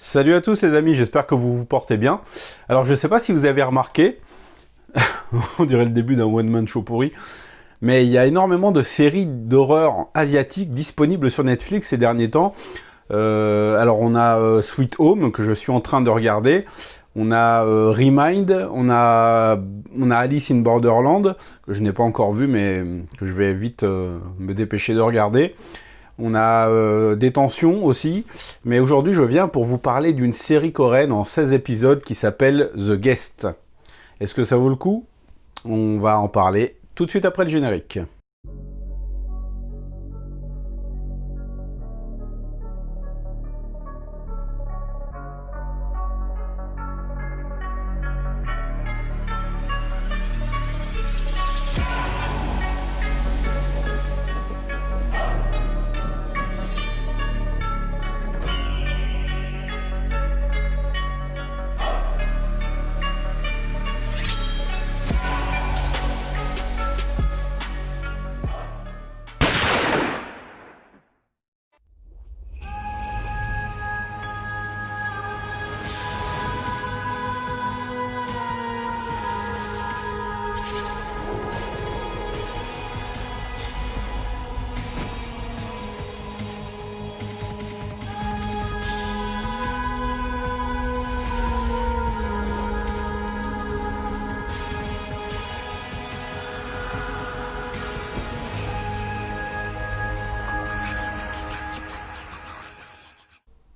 Salut à tous les amis, j'espère que vous vous portez bien. Alors je ne sais pas si vous avez remarqué, on dirait le début d'un one-man show pourri, mais il y a énormément de séries d'horreur asiatiques disponibles sur Netflix ces derniers temps. Alors on a Sweet Home que je suis en train de regarder, on a Remind, on a Alice in Borderland, que je n'ai pas encore vu mais que je vais vite me dépêcher de regarder. On a Détention aussi, mais aujourd'hui je viens pour vous parler d'une série coréenne en 16 épisodes qui s'appelle The Guest. Est-ce que ça vaut le coup? On va en parler tout de suite après le générique.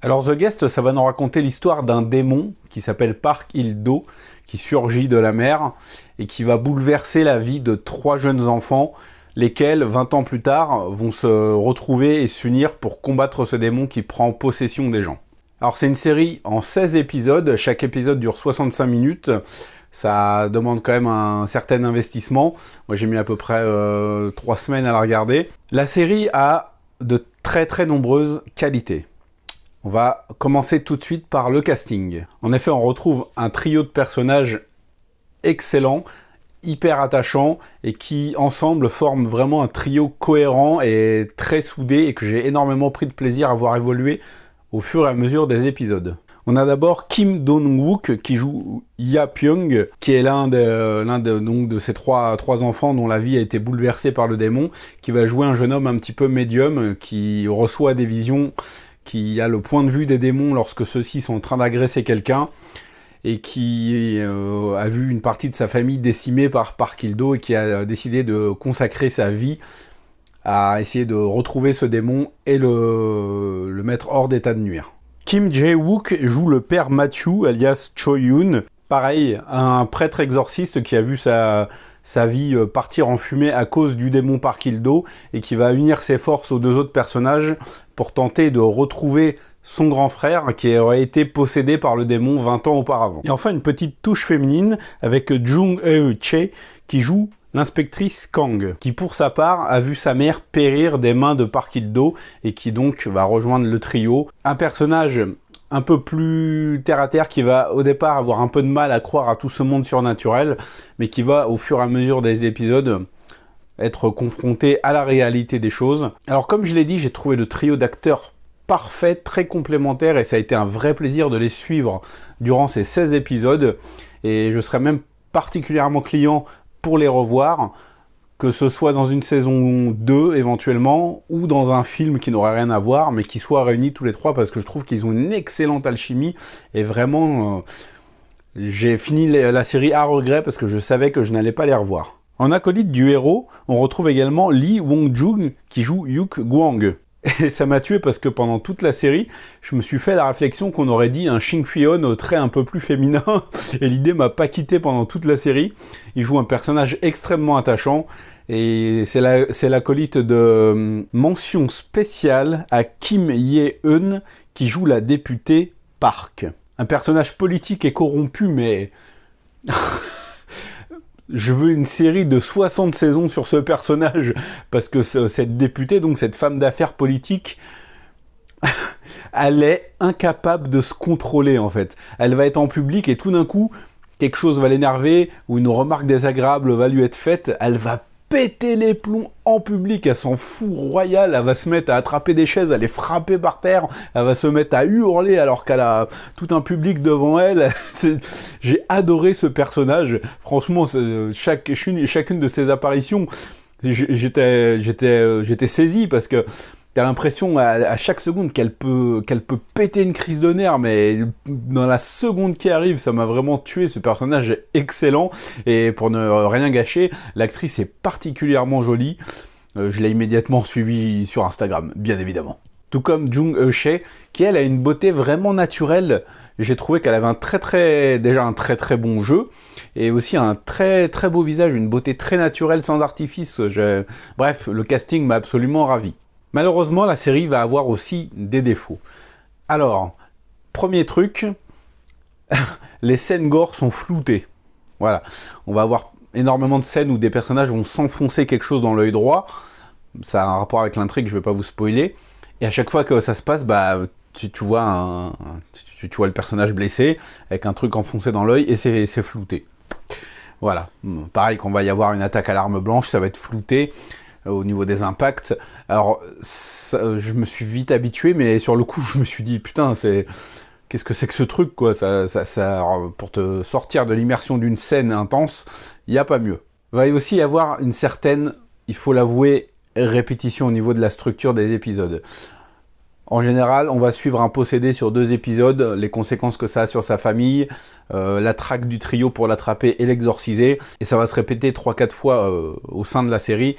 Alors The Guest, ça va nous raconter l'histoire d'un démon qui s'appelle Park Il-do, qui surgit de la mer et qui va bouleverser la vie de 3 jeunes enfants, lesquels, 20 ans plus tard, vont se retrouver et s'unir pour combattre ce démon qui prend possession des gens. Alors c'est une série en 16 épisodes, chaque épisode dure 65 minutes, ça demande quand même un certain investissement. Moi j'ai mis à peu près 3 semaines à la regarder. La série a de très très nombreuses qualités. On va commencer tout de suite par le casting. En effet, on retrouve un trio de personnages excellents, hyper attachants, et qui, ensemble, forment vraiment un trio cohérent et très soudé, et que j'ai énormément pris de plaisir à voir évoluer au fur et à mesure des épisodes. On a d'abord Kim Dong-wook qui joue Ya Pyong, qui est l'un de ces trois enfants dont la vie a été bouleversée par le démon, qui va jouer un jeune homme un petit peu médium, qui reçoit des visions, qui a le point de vue des démons lorsque ceux-ci sont en train d'agresser quelqu'un, et qui a vu une partie de sa famille décimée par Park Il-do, et qui a décidé de consacrer sa vie à essayer de retrouver ce démon et le mettre hors d'état de nuire. Kim Jae-wook joue le père Matthew, alias Cho-yoon. Pareil, un prêtre exorciste qui a vu sa vie partir en fumée à cause du démon Park Il-do, et qui va unir ses forces aux 2 autres personnages pour tenter de retrouver son grand frère qui aurait été possédé par le démon 20 ans auparavant. Et enfin, une petite touche féminine avec Jung Eun-chae qui joue l'inspectrice Kang, qui pour sa part a vu sa mère périr des mains de Park Il-do et qui donc va rejoindre le trio. Un personnage un peu plus terre-à-terre qui va au départ avoir un peu de mal à croire à tout ce monde surnaturel, mais qui va au fur et à mesure des épisodes être confronté à la réalité des choses. Alors comme je l'ai dit, j'ai trouvé le trio d'acteurs parfait, très complémentaire, et ça a été un vrai plaisir de les suivre durant ces 16 épisodes, et je serais même particulièrement client pour les revoir, que ce soit dans une saison 2 éventuellement, ou dans un film qui n'aurait rien à voir, mais qui soit réunis tous les 3, parce que je trouve qu'ils ont une excellente alchimie, et vraiment, j'ai fini la série à regret, parce que je savais que je n'allais pas les revoir. En acolyte du héros, on retrouve également Lee Wong-jung qui joue Yuk Gwang. Et ça m'a tué parce que pendant toute la série, je me suis fait la réflexion qu'on aurait dit un Shin Fyon au trait un peu plus féminin, et l'idée m'a pas quitté pendant toute la série. Il joue un personnage extrêmement attachant, et c'est l'acolyte de mention spéciale à Kim Ye-eun qui joue la députée Park. Un personnage politique et corrompu, mais... Je veux une série de 60 saisons sur ce personnage, parce que cette députée, donc cette femme d'affaires politique, elle est incapable de se contrôler en fait. Elle va être en public et tout d'un coup, quelque chose va l'énerver, ou une remarque désagréable va lui être faite, elle va péter les plombs en public, elle s'en fout royal, elle va se mettre à attraper des chaises, à les frapper par terre, elle va se mettre à hurler alors qu'elle a tout un public devant elle. J'ai adoré ce personnage, franchement, chacune de ses apparitions, j'étais saisi parce que t'as l'impression à chaque seconde qu'elle peut péter une crise de nerfs, mais dans la seconde qui arrive, ça m'a vraiment tué. Ce personnage est excellent, et pour ne rien gâcher, l'actrice est particulièrement jolie. Je l'ai immédiatement suivie sur Instagram, bien évidemment. Tout comme Jung Eun-chae, qui elle a une beauté vraiment naturelle. J'ai trouvé qu'elle avait déjà un très très bon jeu, et aussi un très très beau visage, une beauté très naturelle sans artifice. Bref, le casting m'a absolument ravi. Malheureusement, la série va avoir aussi des défauts. Alors, premier truc, les scènes gore sont floutées. Voilà, on va avoir énormément de scènes où des personnages vont s'enfoncer quelque chose dans l'œil droit. Ça a un rapport avec l'intrigue, je ne vais pas vous spoiler. Et à chaque fois que ça se passe, tu vois le personnage blessé avec un truc enfoncé dans l'œil et c'est flouté. Voilà, pareil, quand va y avoir une attaque à l'arme blanche, ça va être flouté au niveau des impacts. Alors, je me suis vite habitué, mais sur le coup, je me suis dit, putain, qu'est-ce que c'est que ce truc, quoi, pour te sortir de l'immersion d'une scène intense, il n'y a pas mieux. Il va aussi y avoir une certaine, il faut l'avouer, répétition au niveau de la structure des épisodes. En général, on va suivre un possédé sur 2 épisodes, les conséquences que ça a sur sa famille, la traque du trio pour l'attraper et l'exorciser, et ça va se répéter 3-4 fois au sein de la série.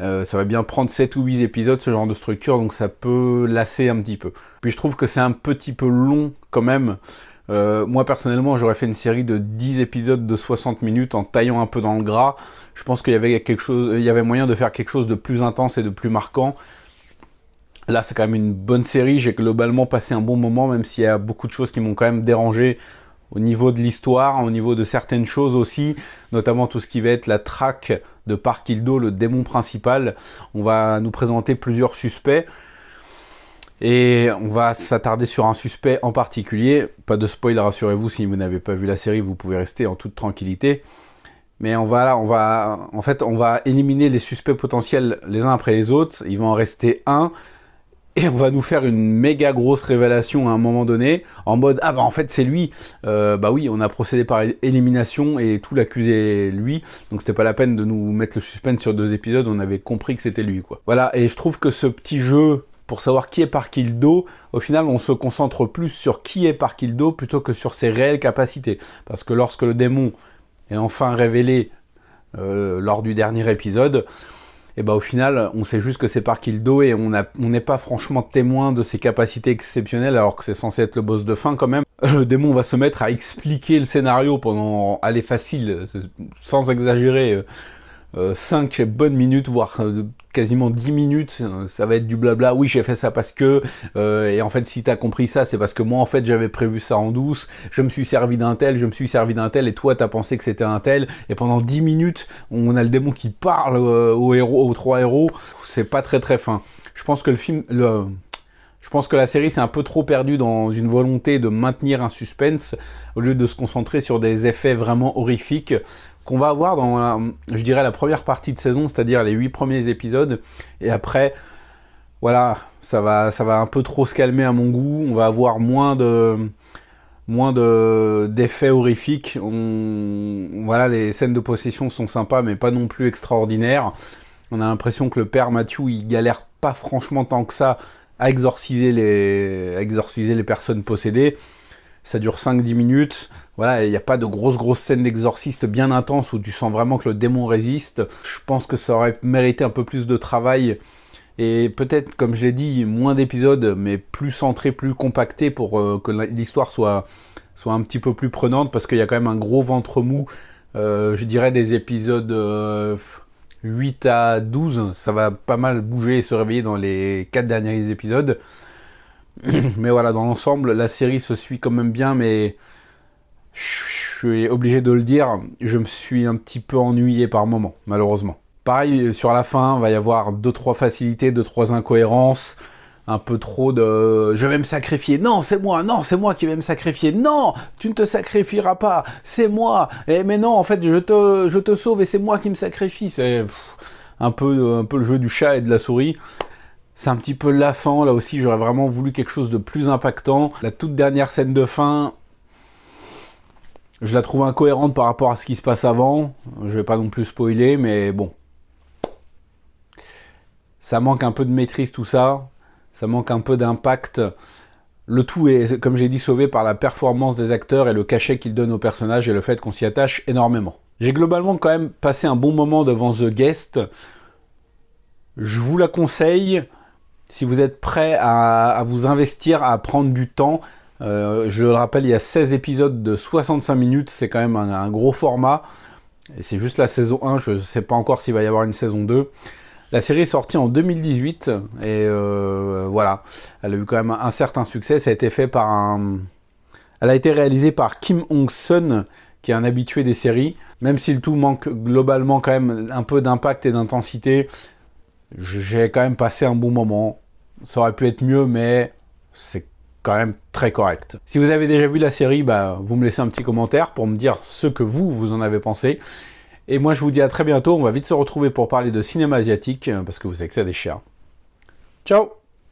Ça va bien prendre 7 ou 8 épisodes, ce genre de structure, donc ça peut lasser un petit peu. Puis je trouve que c'est un petit peu long quand même. Moi personnellement, j'aurais fait une série de 10 épisodes de 60 minutes en taillant un peu dans le gras. Je pense qu'il y avait moyen de faire quelque chose de plus intense et de plus marquant. Là, c'est quand même une bonne série, j'ai globalement passé un bon moment, même s'il y a beaucoup de choses qui m'ont quand même dérangé au niveau de l'histoire, au niveau de certaines choses aussi, notamment tout ce qui va être la traque de Park Il-do, le démon principal. On va nous présenter plusieurs suspects et on va s'attarder sur un suspect en particulier. Pas de spoil, rassurez-vous, si vous n'avez pas vu la série, vous pouvez rester en toute tranquillité. Mais on va éliminer les suspects potentiels les uns après les autres. Il va en rester un. Et on va nous faire une méga grosse révélation à un moment donné, en mode « Ah bah en fait c'est lui !» Oui, on a procédé par élimination et tout l'accusé lui, donc c'était pas la peine de nous mettre le suspense sur 2 épisodes, on avait compris que c'était lui, quoi. Voilà, et je trouve que ce petit jeu, pour savoir qui est Park Il-do, au final on se concentre plus sur qui est Park Il-do plutôt que sur ses réelles capacités. Parce que lorsque le démon est enfin révélé lors du dernier épisode, et au final, on sait juste que c'est Park Il-do et on n'est pas franchement témoin de ses capacités exceptionnelles, alors que c'est censé être le boss de fin quand même. Le démon va se mettre à expliquer le scénario pendant, allez, facile, sans exagérer, 5 bonnes minutes, voire quasiment 10 minutes, ça va être du blabla, oui j'ai fait ça parce que, et en fait si t'as compris ça, c'est parce que moi en fait j'avais prévu ça en douce, je me suis servi d'un tel, et toi t'as pensé que c'était un tel, et pendant 10 minutes, on a le démon qui parle aux 3 héros, c'est pas très très fin. Je pense que je pense que la série s'est un peu trop perdue dans une volonté de maintenir un suspense, au lieu de se concentrer sur des effets vraiment horrifiques, qu'on va avoir dans, je dirais, la première partie de saison, c'est-à-dire les 8 premiers épisodes, et après, voilà, ça va un peu trop se calmer à mon goût, on va avoir moins d'effets horrifiques, voilà, les scènes de possession sont sympas, mais pas non plus extraordinaires. On a l'impression que le père Matthew, il galère pas franchement tant que ça à exorciser les personnes possédées. Ça dure 5-10 minutes, voilà, il n'y a pas de grosses scènes d'exorciste bien intenses où tu sens vraiment que le démon résiste. Je pense que ça aurait mérité un peu plus de travail, et peut-être, comme je l'ai dit, moins d'épisodes, mais plus centrés, plus compactés pour que l'histoire soit un petit peu plus prenante, parce qu'il y a quand même un gros ventre mou, je dirais des épisodes 8 à 12, ça va pas mal bouger et se réveiller dans les 4 derniers épisodes. Mais voilà, dans l'ensemble, la série se suit quand même bien, mais je suis obligé de le dire, je me suis un petit peu ennuyé par moments, malheureusement. Pareil, sur la fin, il va y avoir 2-3 facilités, 2-3 incohérences, un peu trop de je vais me sacrifier, non c'est moi qui vais me sacrifier, non tu ne te sacrifieras pas, c'est moi, mais non en fait je te sauve et c'est moi qui me sacrifie. C'est un peu le jeu du chat et de la souris. C'est un petit peu lassant, là aussi j'aurais vraiment voulu quelque chose de plus impactant. La toute dernière scène de fin, je la trouve incohérente par rapport à ce qui se passe avant. Je vais pas non plus spoiler, mais bon. Ça manque un peu de maîtrise tout ça, ça manque un peu d'impact. Le tout est, comme j'ai dit, sauvé par la performance des acteurs et le cachet qu'ils donnent aux personnages et le fait qu'on s'y attache énormément. J'ai globalement quand même passé un bon moment devant The Guest. Je vous la conseille. Si vous êtes prêt à vous investir, à prendre du temps, je le rappelle, il y a 16 épisodes de 65 minutes, c'est quand même un gros format. Et c'est juste la saison 1, je ne sais pas encore s'il va y avoir une saison 2. La série est sortie en 2018, et voilà, elle a eu quand même un certain succès. Ça a été fait Elle a été réalisée par Kim Hong-sun, qui est un habitué des séries. Même si le tout manque globalement quand même un peu d'impact et d'intensité, j'ai quand même passé un bon moment. Ça aurait pu être mieux, mais c'est quand même très correct. Si vous avez déjà vu la série, vous me laissez un petit commentaire pour me dire ce que vous en avez pensé. Et moi, je vous dis à très bientôt. On va vite se retrouver pour parler de cinéma asiatique, parce que vous savez que ça déchire. Ciao!